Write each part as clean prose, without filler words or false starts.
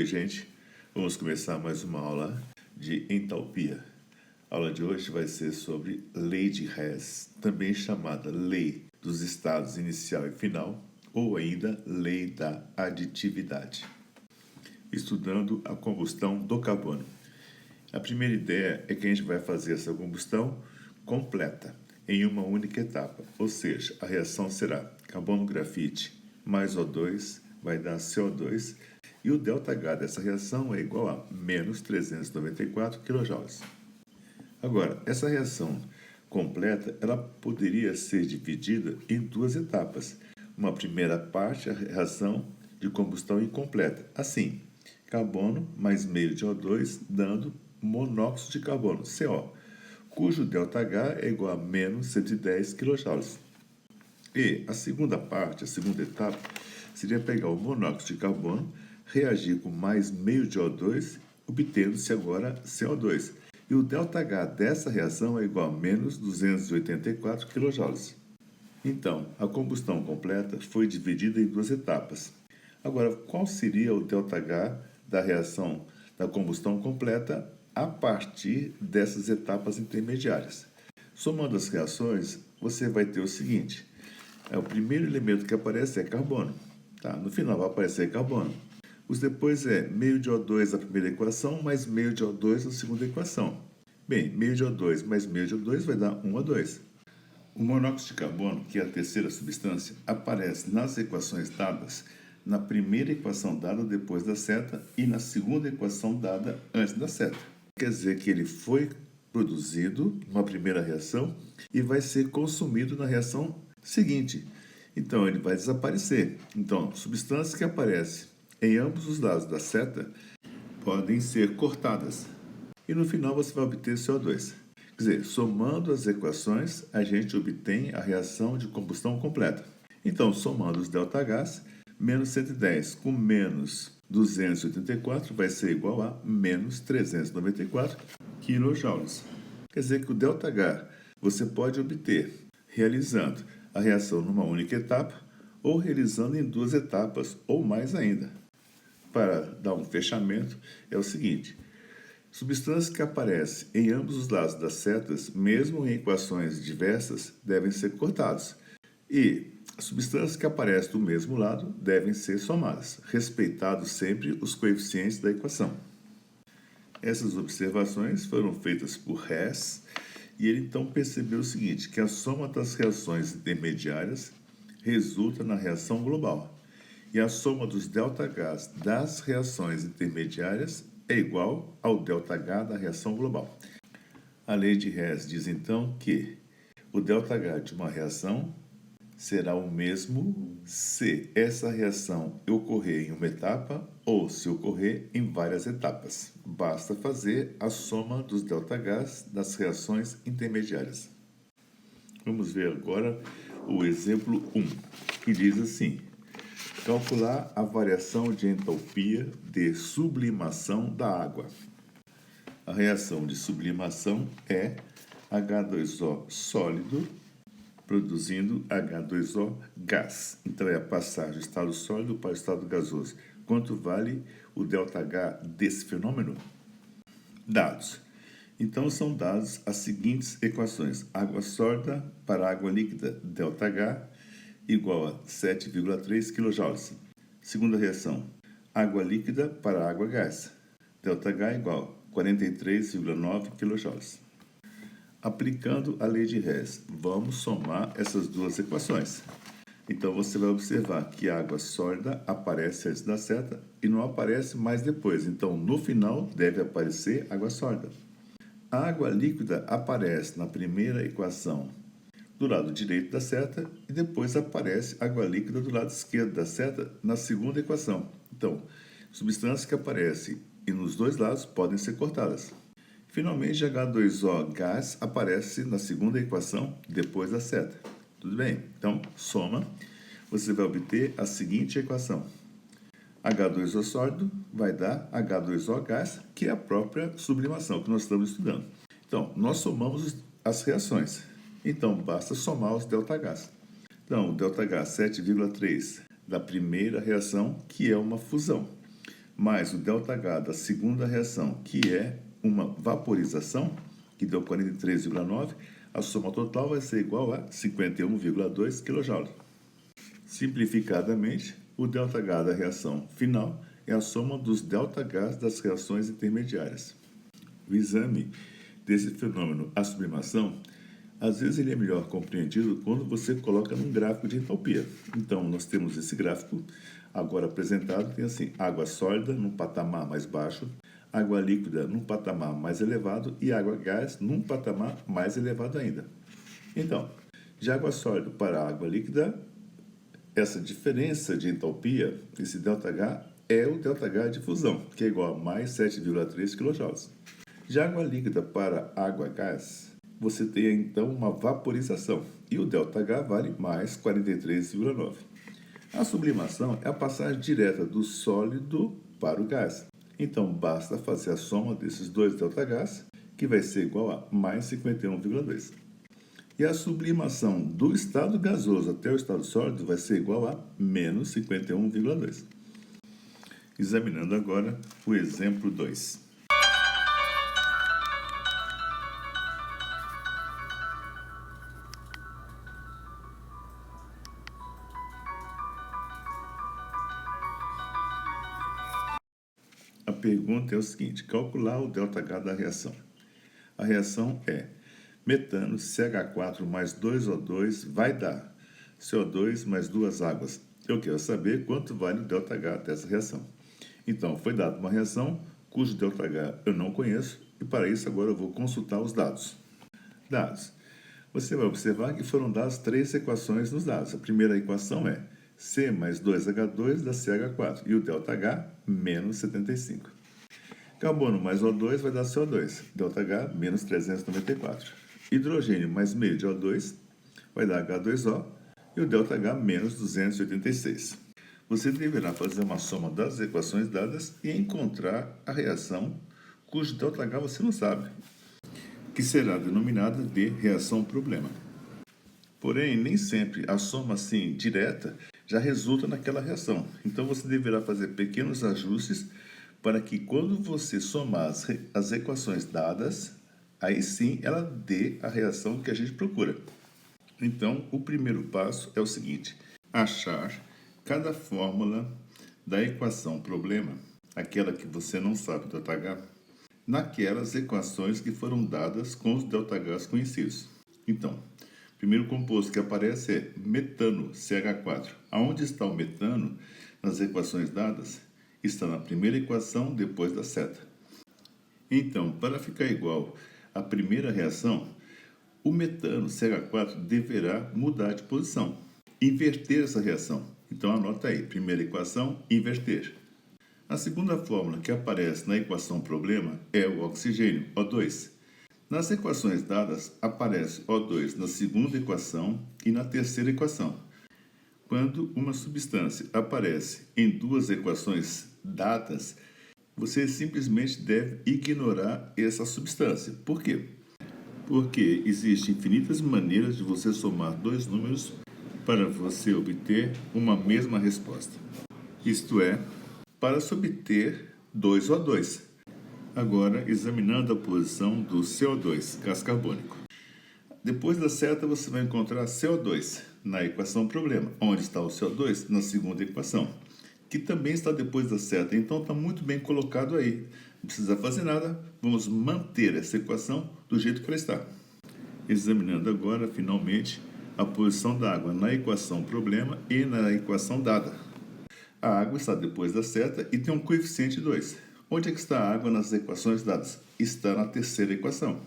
gente. Vamos começar mais uma aula de entalpia. A aula de hoje vai ser sobre lei de Hess, também chamada lei dos estados inicial e final, ou ainda lei da aditividade. Estudando a combustão do carbono. A primeira ideia é que a gente vai fazer essa combustão completa, em uma única etapa, ou seja, a reação será carbono-grafite mais O2 vai dar CO2 e o ΔH dessa reação é igual a menos 394 kJ. Agora, essa reação completa ela poderia ser dividida em duas etapas. Uma primeira parte, a reação de combustão incompleta. Assim, carbono mais meio de O2 dando monóxido de carbono, CO, cujo ΔH é igual a menos 110 kJ. E a segunda parte, a segunda etapa, seria pegar o monóxido de carbono, reagir com mais meio de O2, obtendo-se agora CO2. E o ΔH dessa reação é igual a menos 284 kJ. Então, a combustão completa foi dividida em duas etapas. Agora, qual seria o ΔH da reação da combustão completa a partir dessas etapas intermediárias? Somando as reações, você vai ter o seguinte: o primeiro elemento que aparece é carbono. Tá? No final vai aparecer carbono. Os depois é meio de O2 na primeira equação mais meio de O2 na segunda equação. Bem, meio de O2 mais meio de O2 vai dar 1 O2. O monóxido de carbono, que é a terceira substância, aparece nas equações dadas na primeira equação dada depois da seta e na segunda equação dada antes da seta. Quer dizer que ele foi produzido numa primeira reação e vai ser consumido na reação seguinte. Então, ele vai desaparecer. Então, substâncias que aparecem em ambos os lados da seta podem ser cortadas. E no final você vai obter CO2. Quer dizer, somando as equações, a gente obtém a reação de combustão completa. Então, somando os ΔHs, menos 110 com menos 284 vai ser igual a menos 394 kJ. Quer dizer que o ΔH você pode obter realizando a reação numa única etapa ou realizando em duas etapas ou mais ainda. Para dar um fechamento, é o seguinte: substâncias que aparecem em ambos os lados das setas, mesmo em equações diversas, devem ser cortadas. E substâncias que aparecem do mesmo lado devem ser somadas, respeitados sempre os coeficientes da equação. Essas observações foram feitas por Hess e ele então percebeu o seguinte, que a soma das reações intermediárias resulta na reação global e a soma dos ΔHs das reações intermediárias é igual ao ΔH da reação global. A lei de Hess diz então que o ΔH de uma reação será o mesmo se essa reação ocorrer em uma etapa ou se ocorrer em várias etapas. Basta fazer a soma dos ΔHs das reações intermediárias. Vamos ver agora o exemplo 1, que diz assim: calcular a variação de entalpia de sublimação da água. A reação de sublimação é H2O sólido produzindo H2O gás. Então, é a passagem do estado sólido para o estado gasoso. Quanto vale o ΔH desse fenômeno? Dados. Então, são dados as seguintes equações. Água sólida para água líquida, ΔH igual a 7,3 kJ. Segunda reação. Água líquida para água gás, ΔH igual a 43,9 kJ. Aplicando a lei de Hess, vamos somar essas duas equações. Então, você vai observar que a água sólida aparece antes da seta e não aparece mais depois. Então, no final, deve aparecer água sólida. A água líquida aparece na primeira equação do lado direito da seta e depois aparece água líquida do lado esquerdo da seta na segunda equação. Então, substâncias que aparecem e nos dois lados podem ser cortadas. Finalmente, H2O gás aparece na segunda equação depois da seta. Tudo bem? Então, soma. Você vai obter a seguinte equação. H2O sólido vai dar H2O gás, que é a própria sublimação que nós estamos estudando. Então, nós somamos as reações. Então, basta somar os ΔHs. Então, o ΔH 7,3 da primeira reação, que é uma fusão. mais o ΔH da segunda reação, que é uma vaporização, que deu 43,9, a soma total vai ser igual a 51,2 kJ. Simplificadamente, o ΔH da reação final é a soma dos ΔHs das reações intermediárias. O exame desse fenômeno, a sublimação, às vezes ele é melhor compreendido quando você coloca num gráfico de entalpia. Então, nós temos esse gráfico agora apresentado, tem assim, água sólida num patamar mais baixo, água líquida num patamar mais elevado e água gás num patamar mais elevado ainda. Então, de água sólida para água líquida, essa diferença de entalpia, esse ΔH, é o ΔH de fusão, que é igual a mais 7,3 kJ. De água líquida para água gás, você tem então uma vaporização, e o ΔH vale mais 43,9. A sublimação é a passagem direta do sólido para o gás. Então, basta fazer a soma desses dois ΔHs, que vai ser igual a mais 51,2. E a sublimação do estado gasoso até o estado sólido vai ser igual a menos 51,2. Examinando agora o exemplo 2. A pergunta é o seguinte: calcular o ΔH da reação. A reação é metano CH4 mais 2O2 vai dar CO2 mais duas águas. Eu quero saber quanto vale o ΔH dessa reação. Então, foi dada uma reação cujo ΔH eu não conheço e para isso agora eu vou consultar os dados. Dados. Você vai observar que foram dadas três equações nos dados. A primeira equação é C mais 2H2 dá CH4 e o ΔH menos 75. Carbono mais O2 vai dar CO2, ΔH menos 394. Hidrogênio mais meio de O2 vai dar H2O e o ΔH menos 286. Você deverá fazer uma soma das equações dadas e encontrar a reação cujo ΔH você não sabe, que será denominada de reação problema. Porém, nem sempre a soma assim direta já resulta naquela reação. Então você deverá fazer pequenos ajustes para que quando você somar as equações dadas, aí sim ela dê a reação que a gente procura. Então, o primeiro passo é o seguinte: achar cada fórmula da equação problema, aquela que você não sabe o ΔH, naquelas equações que foram dadas com os ΔHs conhecidos. Então, o primeiro composto que aparece é metano, CH4. Aonde está o metano nas equações dadas? Está na primeira equação depois da seta. Então, para ficar igual à primeira reação, o metano CH4 deverá mudar de posição, inverter essa reação. Então, anota aí, primeira equação, inverter. A segunda fórmula que aparece na equação problema é o oxigênio, O2. Nas equações dadas, aparece O2 na segunda equação e na terceira equação. Quando uma substância aparece em duas equações dadas, você simplesmente deve ignorar essa substância. Por quê? Porque existem infinitas maneiras de você somar dois números para você obter uma mesma resposta. Isto é, para se obter 2O2. Agora, examinando a posição do CO2, gás carbônico. Depois da seta, você vai encontrar CO2 na equação problema. Onde está o CO2? Na segunda equação, que também está depois da seta. Então, está muito bem colocado aí. Não precisa fazer nada. Vamos manter essa equação do jeito que ela está. Examinando agora, finalmente, a posição da água na equação problema e na equação dada. A água está depois da seta e tem um coeficiente 2. Onde é que está a água nas equações dadas? Está na terceira equação.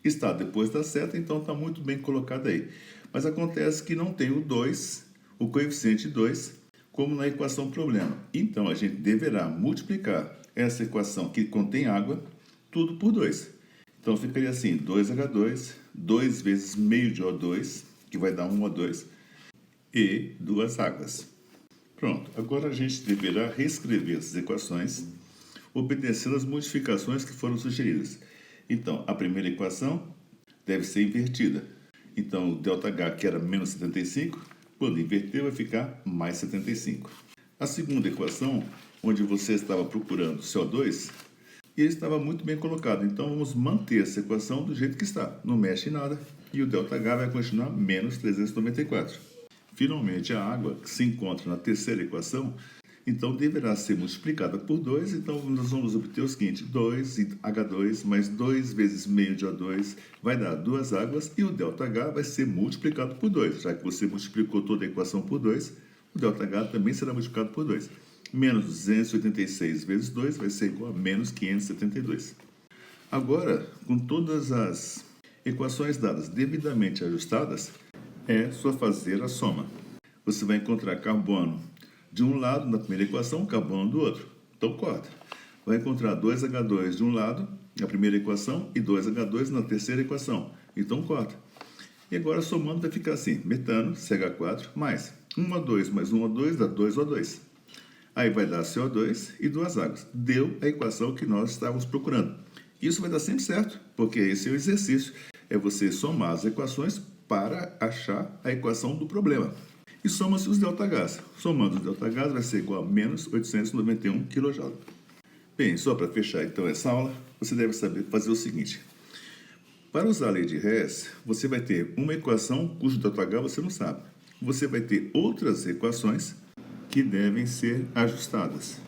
Está depois da seta, então está muito bem colocado aí. Mas acontece que não tem o 2, o coeficiente 2, como na equação problema. Então, a gente deverá multiplicar essa equação que contém água, tudo por 2. Então, ficaria assim, 2H2, 2 vezes meio de O2, que vai dar 1O2, e duas águas. Pronto, agora a gente deverá reescrever essas equações, obedecendo as modificações que foram sugeridas. Então, a primeira equação deve ser invertida. Então, o ΔH, que era menos 75, quando inverter, vai ficar mais 75. A segunda equação, onde você estava procurando CO2, e ele estava muito bem colocado. Então, vamos manter essa equação do jeito que está. Não mexe em nada. E o ΔH vai continuar menos 394. Finalmente, a água, que se encontra na terceira equação, então deverá ser multiplicada por 2. Então, nós vamos obter o seguinte: 2H2 mais 2 vezes meio de O2 vai dar 2 águas. E o ΔH vai ser multiplicado por 2. Já que você multiplicou toda a equação por 2, o ΔH também será multiplicado por 2. Menos 286 vezes 2 vai ser igual a menos 572. Agora, com todas as equações dadas devidamente ajustadas, é só fazer a soma. Você vai encontrar carbono de um lado na primeira equação, carbono do outro. Então, corta. Vai encontrar 2H2 de um lado, na primeira equação, e 2H2 na terceira equação. Então, corta. E agora, somando, vai ficar assim: metano, CH4, mais 1O2 mais 1O2 dá 2O2. Aí vai dar CO2 e 2 águas. Deu a equação que nós estávamos procurando. Isso vai dar sempre certo, porque esse é o exercício. É você somar as equações para achar a equação do problema. E soma-se os ΔHs. Somando os ΔHs vai ser igual a menos 891 kJ. Bem, só para fechar então essa aula, você deve saber fazer o seguinte. Para usar a lei de Hess, você vai ter uma equação cujo ΔH você não sabe. Você vai ter outras equações que devem ser ajustadas.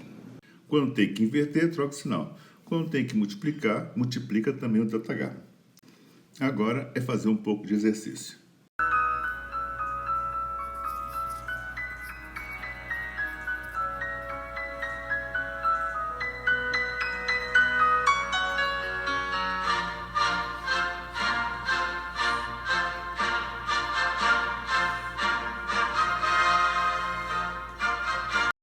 Quando tem que inverter, troca o sinal. Quando tem que multiplicar, multiplica também o ΔH. Agora é fazer um pouco de exercício.